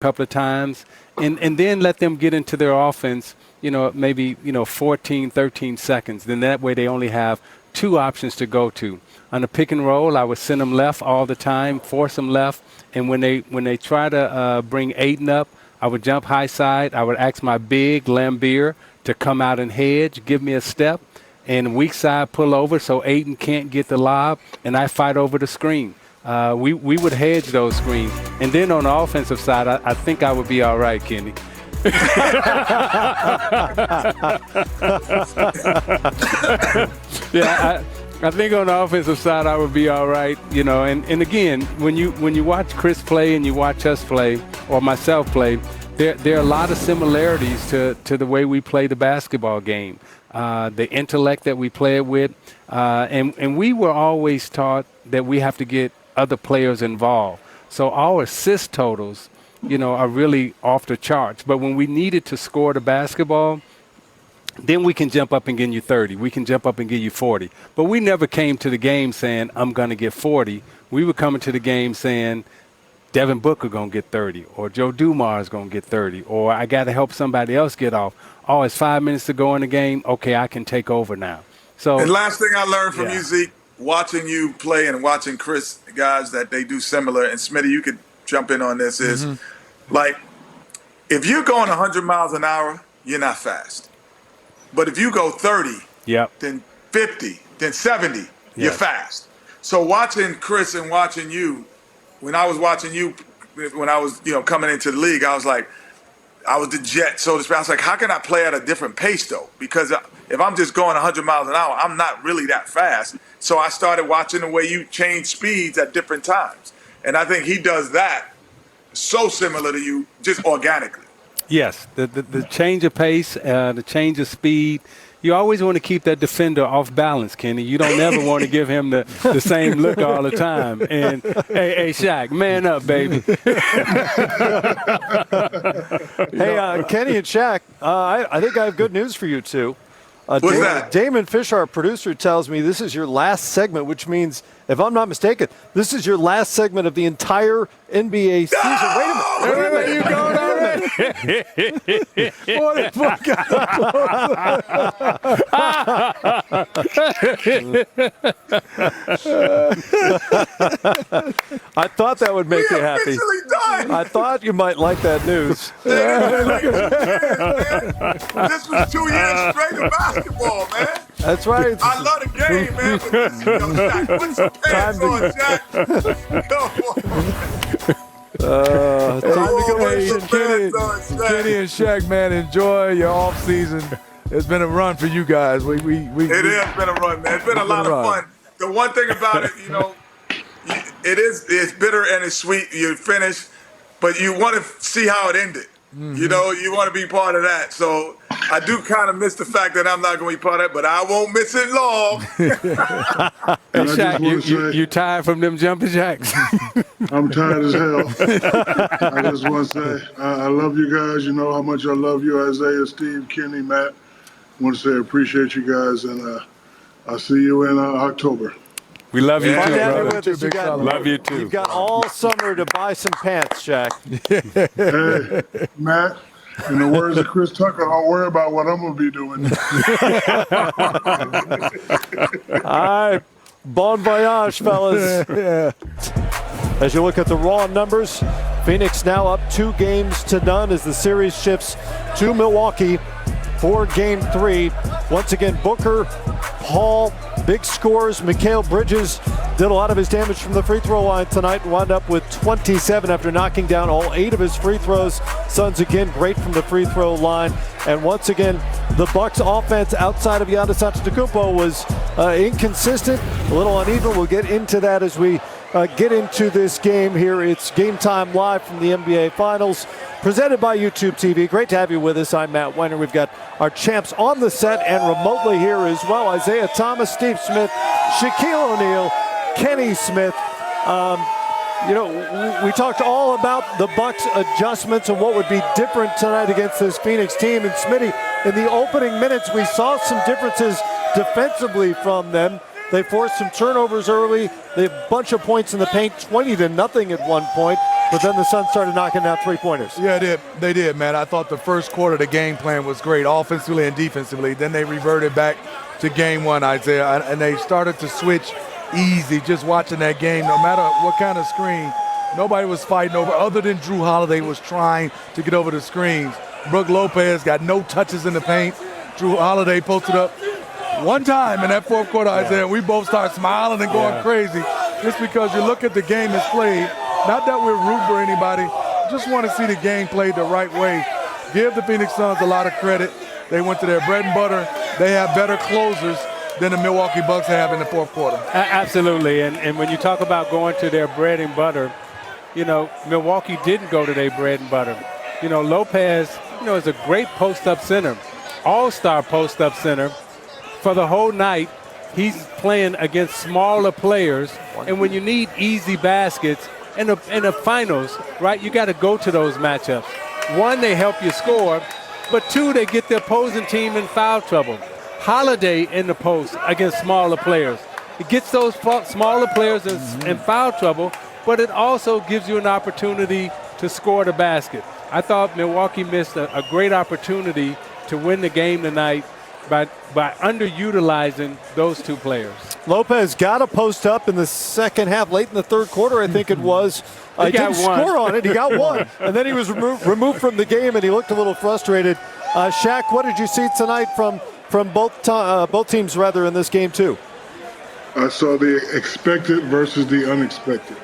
couple of times, and then let them get into their offense, maybe, 14, 13 seconds. Then that way they only have two options to go to. On the pick and roll, I would send them left all the time, force them left. And when they try to bring Aiden up, I would jump high side. I would ask my big Lambeer to come out and hedge, give me a step, and weak side pull over so Aiden can't get the lob, and I fight over the screen. We would hedge those screens. And then on the offensive side, I think I would be all right, Kenny. Yeah, I think on the offensive side I would be all right, And again, when you watch Chris play and you watch us play, or myself play, there are a lot of similarities to the way we play the basketball game, the intellect that we play it with, and we were always taught that we have to get other players involved. So our assist totals, are really off the charts. But when we needed to score the basketball, then we can jump up and give you 30. We can jump up and give you 40. But we never came to the game saying, I'm going to get 40. We were coming to the game saying, Devin Booker going to get 30, or Joe Dumars going to get 30, or I got to help somebody else get off. Oh, it's 5 minutes to go in the game. Okay, I can take over now. So, and last thing I learned from you, Zeke, watching you play and watching Chris, guys, that they do similar, and Smitty, you could jump in on this, is like, if you're going 100 miles an hour, you're not fast. But if you go 30, then 50, then 70, you're fast. So watching Chris and watching you, when I was watching you, when I was, coming into the league, I was like, I was the jet, so to speak. I was like, how can I play at a different pace, though? Because if I'm just going 100 miles an hour, I'm not really that fast. So I started watching the way you change speeds at different times. And I think he does that so similar to you, just organically. Yes, the change of pace, the change of speed. You always want to keep that defender off balance, Kenny. You don't ever want to give him the same look all the time. And, hey, Shaq, man up, baby. Hey, Kenny and Shaq, I think I have good news for you two. What's that? Damon Fisher, our producer, tells me this is your last segment, which means, if I'm not mistaken, this is your last segment of the entire NBA season. No! Wait a minute. You going already? What the fuck? I thought that would make you happy. Done. I thought you might like that news. This was 2 years straight of basketball, man. That's right. I love the game, man. But listen, Shaq, put some pants on, Shaq. Come on. Time to go Kenny and Shaq, man, enjoy your off season. It's been a run for you guys. It has been a run, man. It's been a lot of fun. The one thing about it, it's bitter and it's sweet. You finish, but you want to see how it ended. You want to be part of that. So I do kind of miss the fact that I'm not going to be part of it, but I won't miss it long. Hey, Shaq, you tired from them jumping jacks? I'm tired as hell. I just want to say I love you guys. You know how much I love you, Isaiah, Steve, Kenny, Matt. I want to say I appreciate you guys, and I'll see you in October. We love you too, brother. Love you too. You've got all summer to buy some pants, Shaq. Hey, Matt, in the words of Chris Tucker, don't worry about what I'm going to be doing. All right. Bon voyage, fellas. As you look at the raw numbers, Phoenix now up 2-0 as the series shifts to Milwaukee for Game 3. Once again, Booker, Paul, big scores. Mikal Bridges did a lot of his damage from the free throw line tonight. Wound up with 27 after knocking down all 8 of his free throws. Suns again great from the free throw line. And once again, the Bucks offense outside of Giannis Antetokounmpo was inconsistent, a little uneven. We'll get into that as we get into this game here. It's Game Time live from the NBA Finals, presented by YouTube TV. Great to have you with us. I'm Matt Weiner. We've got our champs on the set and remotely here as well. Isaiah Thomas, Steve Smith, Shaquille O'Neal, Kenny Smith. We talked all about the Bucks adjustments and what would be different tonight against this Phoenix team. And Smitty, in the opening minutes, we saw some differences defensively from them. They forced some turnovers early. They have a bunch of points in the paint, 20-0 at one point. but then the Suns started knocking down three-pointers. Yeah, they did, man. I thought the first quarter the game plan was great, offensively and defensively. Then they reverted back to game one, Isaiah, and they started to switch easy. Just watching that game, no matter what kind of screen, nobody was fighting over, other than Drew Holiday was trying to get over the screens. Brook Lopez got no touches in the paint. Drew Holiday posted up one time in that fourth quarter, Isaiah, and we both start smiling and going crazy just because you look at the game that's played. Not that we're rooting for anybody, just want to see the game played the right way. Give the Phoenix Suns a lot of credit. They went to their bread and butter. They have better closers than the Milwaukee Bucks have in the fourth quarter. Absolutely, and when you talk about going to their bread and butter, you know, Milwaukee didn't go to their bread and butter. You know, Lopez, you know, is a great post-up center, all-star post-up center. For the whole night, he's playing against smaller players, and when you need easy baskets in the finals, right, you got to go to those matchups. One, they help you score, but two, they get the opposing team in foul trouble. Holiday in the post against smaller players. It gets those smaller players in foul trouble, but it also gives you an opportunity to score the basket. I thought Milwaukee missed a great opportunity to win the game tonight by underutilizing those two players. Lopez got a post up in the second half, late in the third quarter, I think it was. He didn't score on it. He got one. And then he was removed from the game, and he looked a little frustrated. Shaq, what did you see tonight from both teams rather in this game too? I saw the expected versus the unexpected.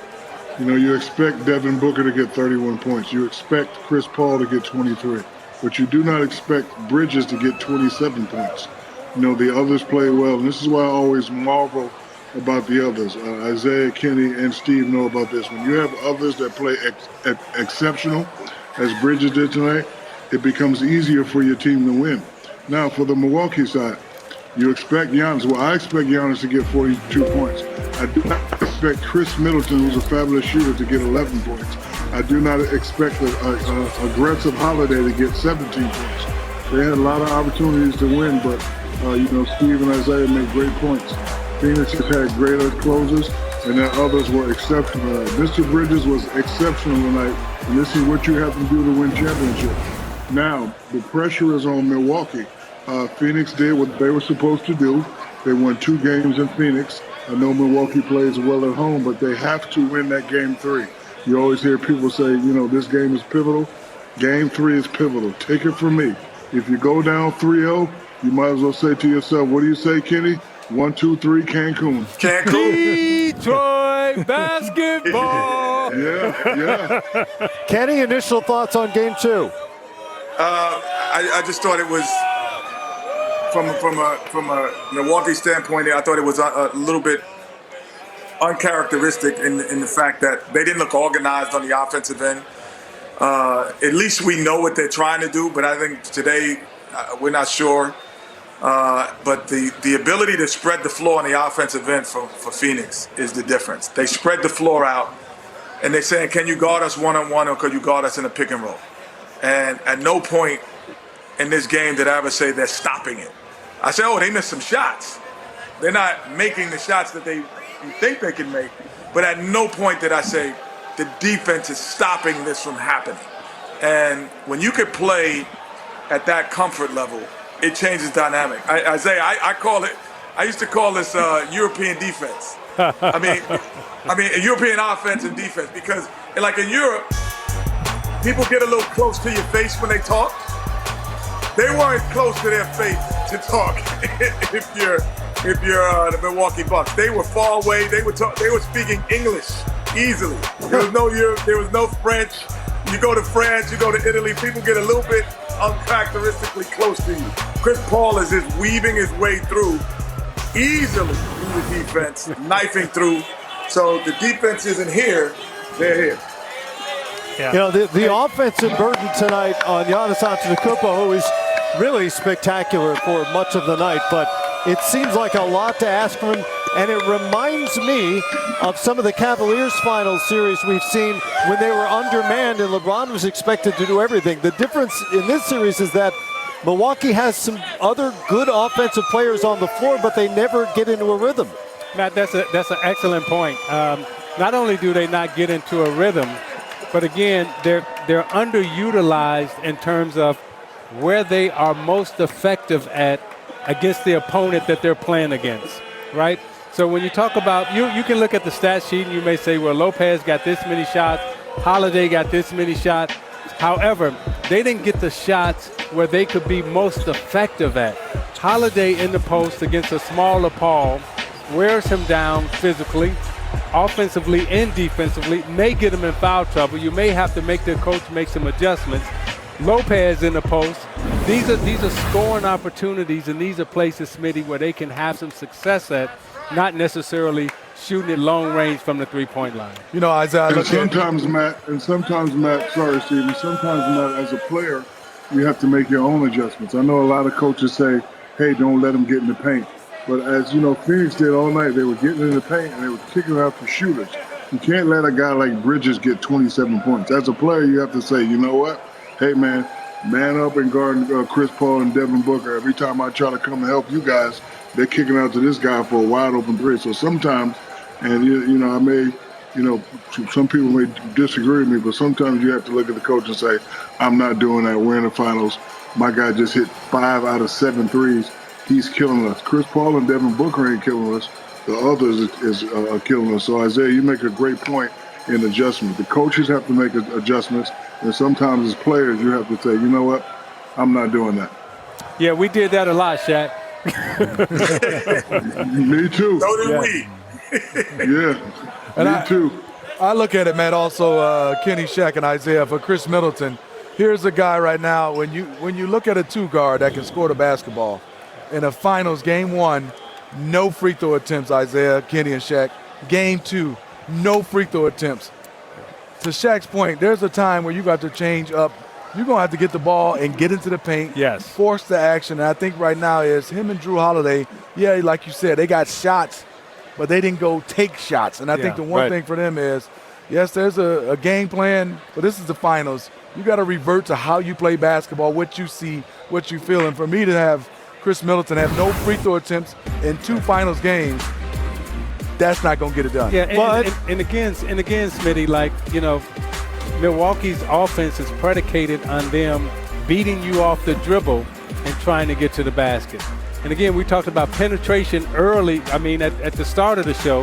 You know, you expect Devin Booker to get 31 points. You expect Chris Paul to get 23. But you do not expect Bridges to get 27 points. You know, the others play well. And this is why I always marvel about the others. Isaiah, Kenny, and Steve know about this. When you have others that play exceptional, as Bridges did tonight, it becomes easier for your team to win. Now, for the Milwaukee side, you expect Giannis. Well, I expect Giannis to get 42 points. I do not expect Chris Middleton, who's a fabulous shooter, to get 11 points. I do not expect an aggressive Holiday to get 17 points. They had a lot of opportunities to win, but, you know, Steve and Isaiah made great points. Phoenix has had greater closers, and their others were exceptional. Mr. Bridges was exceptional tonight, and this is what you have to do to win championships. Now, the pressure is on Milwaukee. Phoenix did what they were supposed to do. They won 2 games in Phoenix. I know Milwaukee plays well at home, but they have to win that game 3. You always hear people say, you know, this game is pivotal. Game 3 is pivotal. Take it from me. If you go down 3-0, you might as well say to yourself, what do you say, Kenny? 1, 2, 3, Cancun. Detroit basketball. Yeah. Kenny, initial thoughts on game 2? I just thought it was, from a Milwaukee standpoint, I thought it was a little bit uncharacteristic in the fact that they didn't look organized on the offensive end. At least we know what they're trying to do, but I think today we're not sure. But the ability to spread the floor on the offensive end for Phoenix is the difference. They spread the floor out, and they're saying, can you guard us one-on-one or could you guard us in a pick and roll? And at no point in this game did I ever say they're stopping it. I said, oh, they missed some shots. They're not making the shots that you think they can make. But at no point did I say the defense is stopping this from happening. And when you could play at that comfort level, it changes dynamic. Isaiah, I used to call this European defense. I mean, European offense and defense, because like in Europe, people get a little close to your face when they talk. They weren't close to their face to talk. if you're the Milwaukee Bucks, they were far away. They were speaking English easily. There was no Europe. There was no French. You go to France, you go to Italy. People get a little bit uncharacteristically close to you. Chris Paul is just weaving his way through easily through the defense, knifing through. So the defense isn't here. They're here. Yeah. You know, the offensive burden tonight on Giannis Antetokounmpo, who is really spectacular for much of the night, but it seems like a lot to ask from him, and it reminds me of some of the Cavaliers finals series we've seen when they were undermanned and LeBron was expected to do everything. The difference in this series is that Milwaukee has some other good offensive players on the floor, but they never get into a rhythm. Matt, that's an excellent point. Not only do they not get into a rhythm, But again, they're underutilized in terms of where they are most effective at against the opponent that they're playing against, right? So when you talk about, you can look at the stat sheet and you may say, well, Lopez got this many shots, Holiday got this many shots. However, they didn't get the shots where they could be most effective at. Holiday in the post against a smaller Paul wears him down physically, offensively and defensively, may get him in foul trouble. You may have to make the coach make some adjustments. Lopez in the post. These are scoring opportunities, and these are places, Smitty, where they can have some success at, not necessarily shooting at long range from the three-point line. You know, Isaiah, and sometimes, Matt, sorry, Stephen, sometimes, Matt, as a player, you have to make your own adjustments. I know a lot of coaches say, hey, don't let them get in the paint. But as you know, Phoenix did all night. They were getting in the paint and they were kicking out for shooters. You can't let a guy like Bridges get 27 points. As a player, you have to say, you know what? Hey, man up and guard Chris Paul and Devin Booker. Every time I try to come and help you guys, they're kicking out to this guy for a wide open three. So sometimes, and you know, I may, you know, some people may disagree with me, but sometimes you have to look at the coach and say, I'm not doing that. We're in the finals. My guy just hit 5 out of 7 threes. He's killing us. Chris Paul and Devin Booker ain't killing us. The others is killing us. So, Isaiah, you make a great point in adjustment. The coaches have to make adjustments, and sometimes as players, you have to say, you know what, I'm not doing that. Yeah, we did that a lot, Shaq. Me too. So did we. Me too. I look at it, man, also Kenny, Shaq, and Isaiah. For Chris Middleton, here's a guy right now, when you look at a two-guard that can score the basketball, in a finals, game 1, no free throw attempts, Isaiah, Kenny, and Shaq. Game 2, no free throw attempts. To Shaq's point, there's a time where you got to change up. You're going to have to get the ball and get into the paint, force the action. And I think right now is him and Drew Holiday, like you said, they got shots, but they didn't go take shots. And I think the one thing for them is, yes, there's a game plan, but this is the finals. You got to revert to how you play basketball, what you see, what you feel. And for me to have Chris Middleton have no free throw attempts in 2 finals games, that's not going to get it done. Yeah, and again, Smitty, like, you know, Milwaukee's offense is predicated on them beating you off the dribble and trying to get to the basket. And again, we talked about penetration early, at the start of the show.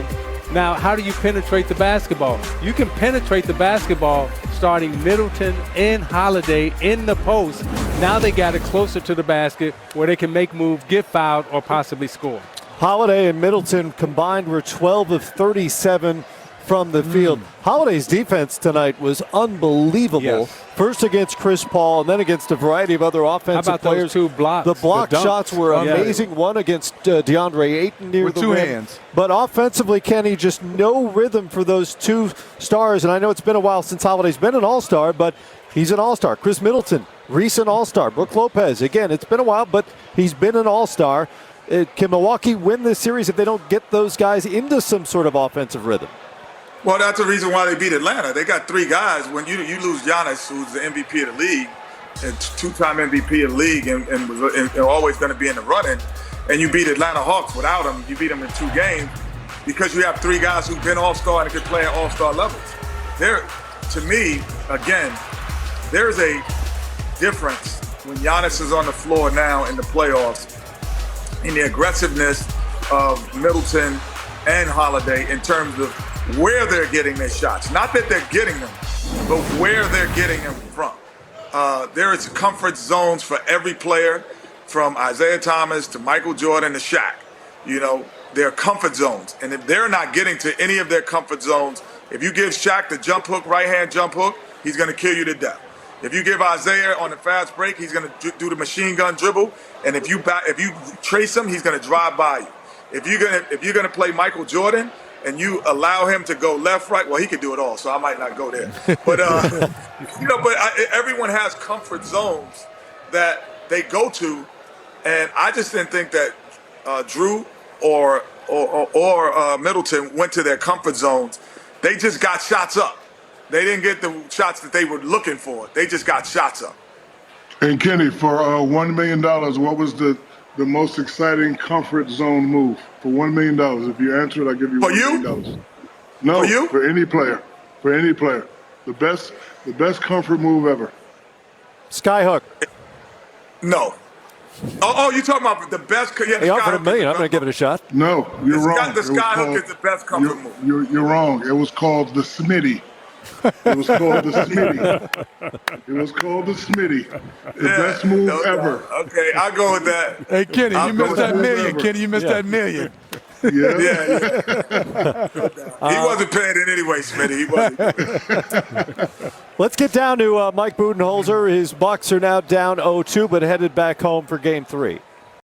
Now, how do you penetrate the basketball? You can penetrate the basketball starting Middleton and Holiday in the post. Now they got it closer to the basket where they can make moves, get fouled, or possibly score. Holiday and Middleton combined were 12 of 37 from the field. Holiday's defense tonight was unbelievable. Yes. First against Chris Paul and then against a variety of other offensive How about players. Those 2 blocks? The block shots were amazing. One against DeAndre Ayton near with the 2 rim. hands. But offensively, Kenny, just no rhythm for those 2 stars. And I know it's been a while since Holiday's been an all-star, but he's an all-star. Chris Middleton, recent all-star. Brook Lopez, again, it's been a while, but he's been an all-star. Can Milwaukee win this series if they don't get those guys into some sort of offensive rhythm? Well, that's the reason why they beat Atlanta. They got 3 guys. When you lose Giannis, who's the MVP of the league, and 2-time MVP of the league, and was always going to be in the running, and you beat Atlanta Hawks without him, you beat them in 2 games because you have 3 guys who've been all-star and can play at all-star levels. To me, again, there's a difference when Giannis is on the floor now in the playoffs in the aggressiveness of Middleton and Holiday in terms of where they're getting their shots. Not that they're getting them, but where they're getting them from. There is comfort zones for every player, from Isaiah Thomas to Michael Jordan to Shaq. You know, there are comfort zones. And if they're not getting to any of their comfort zones, if you give Shaq the jump hook, right-hand jump hook, he's going to kill you to death. If you give Isaiah on the fast break, he's going to do the machine gun dribble. And if you trace him, he's going to drive by you. If you're going to play Michael Jordan, and you allow him to go left, right, well, he could do it all, so I might not go there. But, everyone has comfort zones that they go to, and I just didn't think that Drew or Middleton went to their comfort zones. They just got shots up. They didn't get the shots that they were looking for. They just got shots up. And Kenny, for $1 million, what was the most exciting comfort zone move? For $1 million, if you answer it, I'll give you $1 million. No, for you? For any player. For any player. The best comfort move ever. Skyhook. No. Oh, you talking about the best? Yeah, He offered $1 million. I'm going to give it a shot. No, you're wrong. The skyhook is the best comfort move. You're wrong. It was called the Smitty. It was called the Smitty. It was called the Smitty. The best move ever. Okay, I'll go with that. Hey, Kenny, you missed that million. Kenny, you missed that million. Yeah. He wasn't paying it anyway, Smitty. He wasn't. Let's get down to Mike Budenholzer. His Bucks are now down 0-2, but headed back home for Game 3.